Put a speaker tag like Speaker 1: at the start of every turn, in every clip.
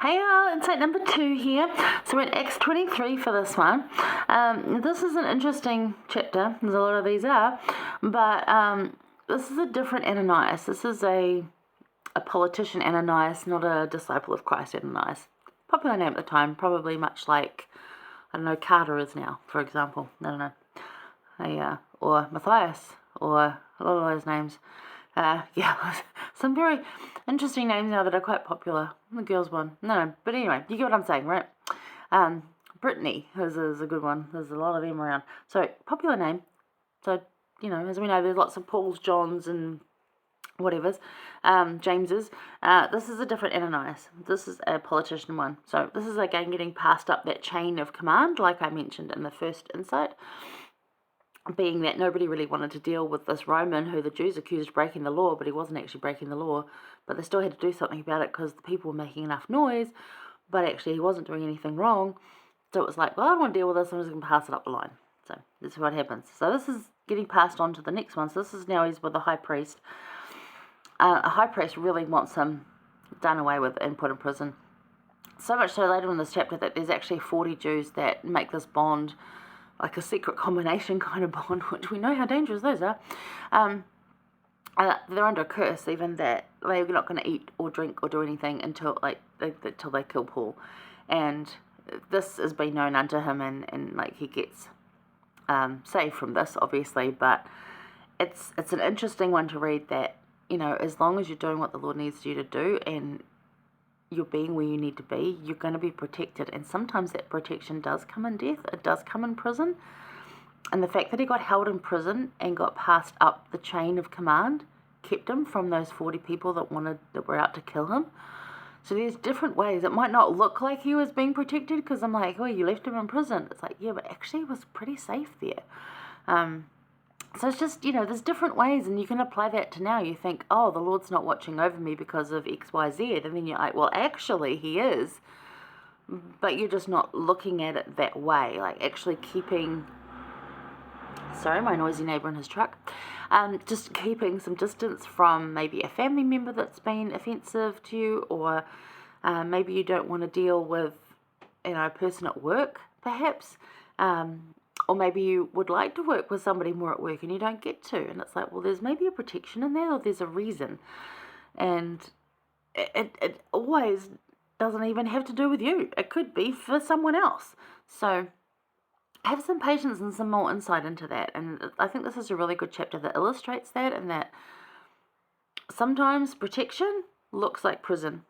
Speaker 1: Hey y'all, insight number 2 here. So we're at Acts 23 for this one. This is an interesting chapter, as a lot of these are, but this is a different Ananias. This is a politician Ananias, not a disciple of Christ Ananias. Popular name at the time, probably much like, I don't know, Carter is now, for example. I don't know. Or Matthias, or a lot of those names. Some very interesting names now that are quite popular. The girls one. No, but anyway, you get what I'm saying, right? Brittany is a good one. There's a lot of them around. So, popular name. So, as we know, there's lots of Pauls, Johns, and whatevers, Jameses. This is a different Ananias. This is a politician one. So, this is again getting passed up that chain of command, like I mentioned in the first insight. Being that nobody really wanted to deal with this Roman who the Jews accused of breaking the law, but he wasn't actually breaking the law, but they still had to do something about it because the people were making enough noise, but actually he wasn't doing anything wrong. So it was like, well, I don't want to deal with this, I'm just going to pass it up the line. So this is what happens. So this is getting passed on to the next one. So this is now he's with the high priest. A high priest really wants him done away with and put in prison. So much so later in this chapter that there's actually 40 Jews that make this bond, like a secret combination kind of bond, which we know how dangerous those are. They're under a curse, even that they're not going to eat or drink or do anything until they kill Paul. And this has been known unto him, and he gets saved from this, obviously. But it's an interesting one to read that, as long as you're doing what the Lord needs you to do and you're being where you need to be, you're going to be protected. And sometimes that protection does come in death. It does come in prison. And the fact that he got held in prison and got passed up the chain of command kept him from those 40 people that were out to kill him. So there's different ways. It might not look like he was being protected because I'm like, oh, you left him in prison. It's like, yeah, but actually he was pretty safe there. So it's just, there's different ways, and you can apply that to now. You think, oh, the Lord's not watching over me because of X, Y, Z. And then you're like, well, actually he is. But you're just not looking at it that way. Like actually keeping, sorry, my noisy neighbour in his truck. Just keeping some distance from maybe a family member that's been offensive to you, or maybe you don't want to deal with, a person at work, perhaps. Or maybe you would like to work with somebody more at work and you don't get to. And it's like, well, there's maybe a protection in there, or there's a reason. And it always doesn't even have to do with you. It could be for someone else. So have some patience and some more insight into that. And I think this is a really good chapter that illustrates that, and that sometimes protection looks like prison,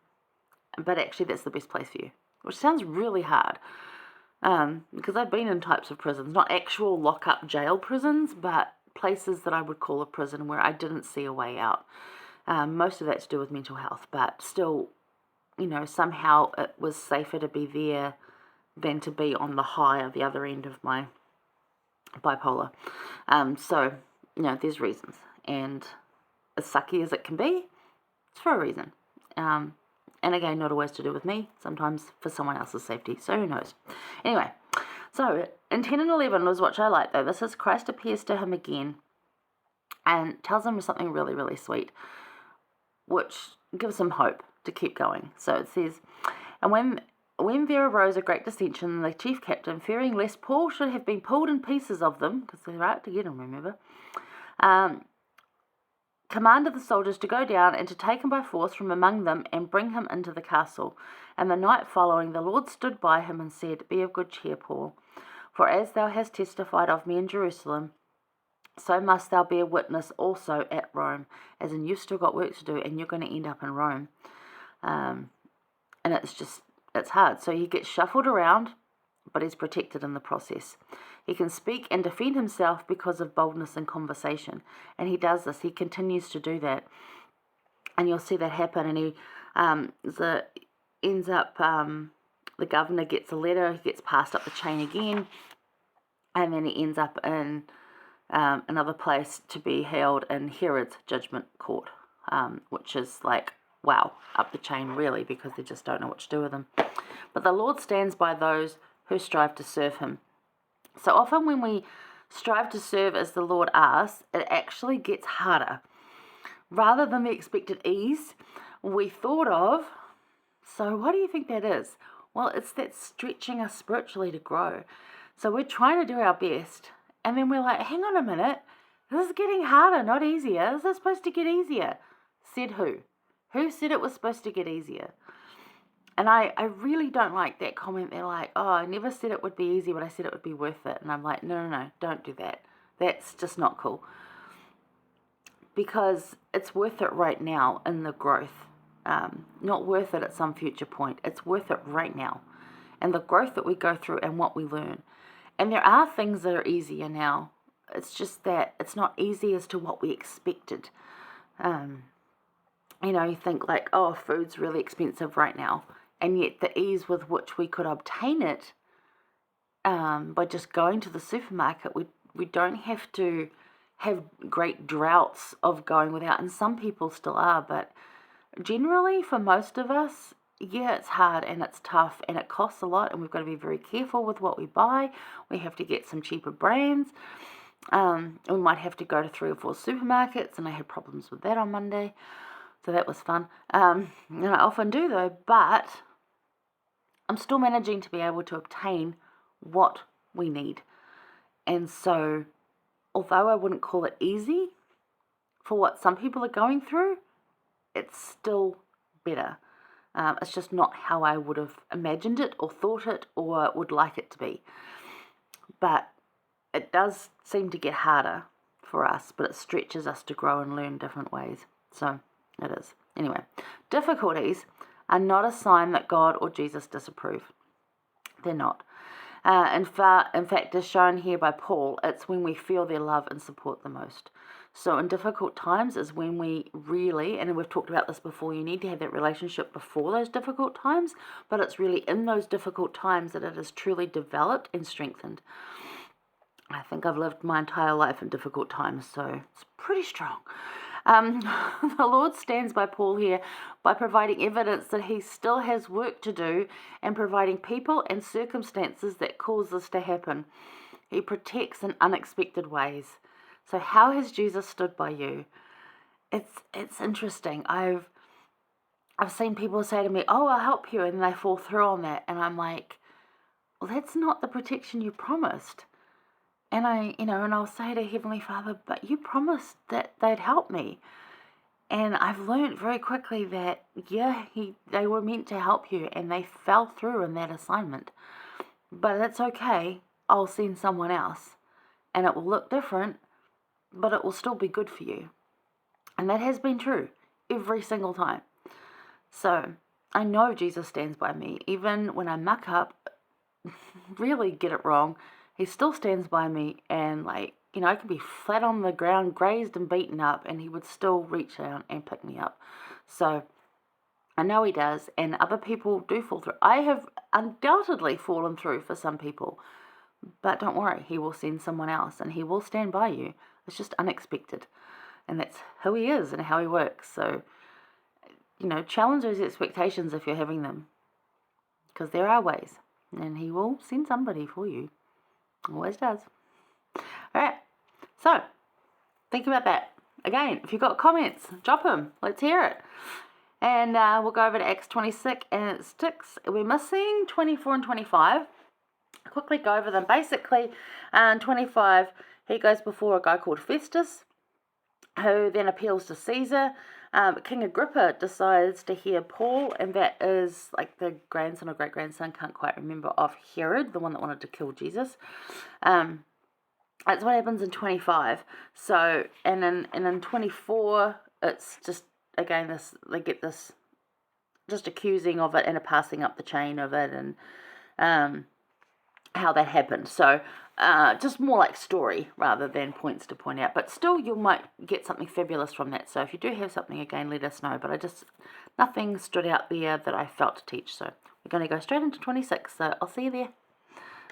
Speaker 1: but actually that's the best place for you, which sounds really hard. Because I've been in types of prisons, not actual lock-up jail prisons, but places that I would call a prison where I didn't see a way out. Most of that to do with mental health, but still, somehow it was safer to be there than to be on the high of the other end of my bipolar. So, there's reasons. And as sucky as it can be, it's for a reason. And again, not always to do with me, sometimes for someone else's safety, so who knows. Anyway, so in 10 and 11 was what I like, though. This is Christ appears to him again and tells him something really, really sweet, which gives him hope to keep going. So it says, and when there arose a great dissension, the chief captain, fearing lest Paul should have been pulled in pieces of them, because they're out to get him, remember, commanded the soldiers to go down and to take him by force from among them and bring him into the castle. And the night following, the Lord stood by him and said, Be of good cheer, Paul, for as thou hast testified of me in Jerusalem, so must thou be a witness also at Rome. As in, you've still got work to do, and you're going to end up in Rome. And it's hard. So he gets shuffled around, but he's protected in the process. He can speak and defend himself because of boldness in conversation. And he does this. He continues to do that. And you'll see that happen. And he ends up, the governor gets a letter. He gets passed up the chain again. And then he ends up in another place to be held in Herod's judgment court, which is like, wow, up the chain really, because they just don't know what to do with him. But the Lord stands by those who strive to serve him. So often when we strive to serve as the Lord asks, it actually gets harder. Rather than the expected ease we thought of, So what do you think that is? Well, it's that stretching us spiritually to grow. So we're trying to do our best, and then we're like, hang on a minute, this is getting harder, not easier. Is this supposed to get easier? Said who? Who said it was supposed to get easier? And I really don't like that comment. They're like, oh, I never said it would be easy, but I said it would be worth it. And I'm like, no, don't do that. That's just not cool. Because it's worth it right now in the growth. Not worth it at some future point. It's worth it right now. And the growth that we go through and what we learn. And there are things that are easier now. It's just that it's not easy as to what we expected. You think like, oh, food's really expensive right now. And yet the ease with which we could obtain it by just going to the supermarket, we don't have to have great droughts of going without. And some people still are, but generally for most of us, yeah, it's hard and it's tough and it costs a lot, and we've got to be very careful with what we buy. We have to get some cheaper brands. We might have to go to 3 or 4 supermarkets, and I had problems with that on Monday, so that was fun. And I often do though, but I'm still managing to be able to obtain what we need. And so, although I wouldn't call it easy for what some people are going through, it's still better. It's just not how I would have imagined it or thought it or would like it to be. But it does seem to get harder for us, but it stretches us to grow and learn different ways. So it is. Anyway, difficulties are not a sign that God or Jesus disapprove. They're not. In fact, as shown here by Paul, it's when we feel their love and support the most. So in difficult times is when we really, and we've talked about this before, you need to have that relationship before those difficult times, but it's really in those difficult times that it is truly developed and strengthened. I think I've lived my entire life in difficult times, so it's pretty strong. The Lord stands by Paul here by providing evidence that he still has work to do and providing people and circumstances that cause this to happen. He protects in unexpected ways. So how has Jesus stood by you? It's interesting. I've seen people say to me, oh, I'll help you, and they fall through on that. And I'm like, well, that's not the protection you promised. And I'll say to Heavenly Father, but you promised that they'd help me. And I've learned very quickly that, yeah, they were meant to help you, and they fell through in that assignment. But it's okay. I'll send someone else. And it will look different, but it will still be good for you. And that has been true every single time. So I know Jesus stands by me. Even when I muck up, really get it wrong, he still stands by me, and I can be flat on the ground, grazed and beaten up, and he would still reach down and pick me up. So I know he does, and other people do fall through. I have undoubtedly fallen through for some people, but don't worry, he will send someone else, and he will stand by you. It's just unexpected, and that's who he is and how he works. So, challenge those expectations if you're having them, because there are ways, and he will send somebody for you. Always does. All right, so think about that. Again, if you've got comments, drop them. Let's hear it. And we'll go over to Acts 26 and 6. We're missing 24 and 25. I'll quickly go over them. Basically, 25, he goes before a guy called Festus, who then appeals to Caesar. King Agrippa decides to hear Paul, and that is like the grandson or great-grandson, can't quite remember, of Herod, the one that wanted to kill Jesus. That's what happens in 25. So, and in 24, it's just, again, they get this just accusing of it and a passing up the chain of it, and how that happened. So just more like story rather than points to point out, but still you might get something fabulous from that. So if you do have something, again, let us know, but nothing stood out there that I felt to teach. So we're going to go straight into 26, so I'll see you there.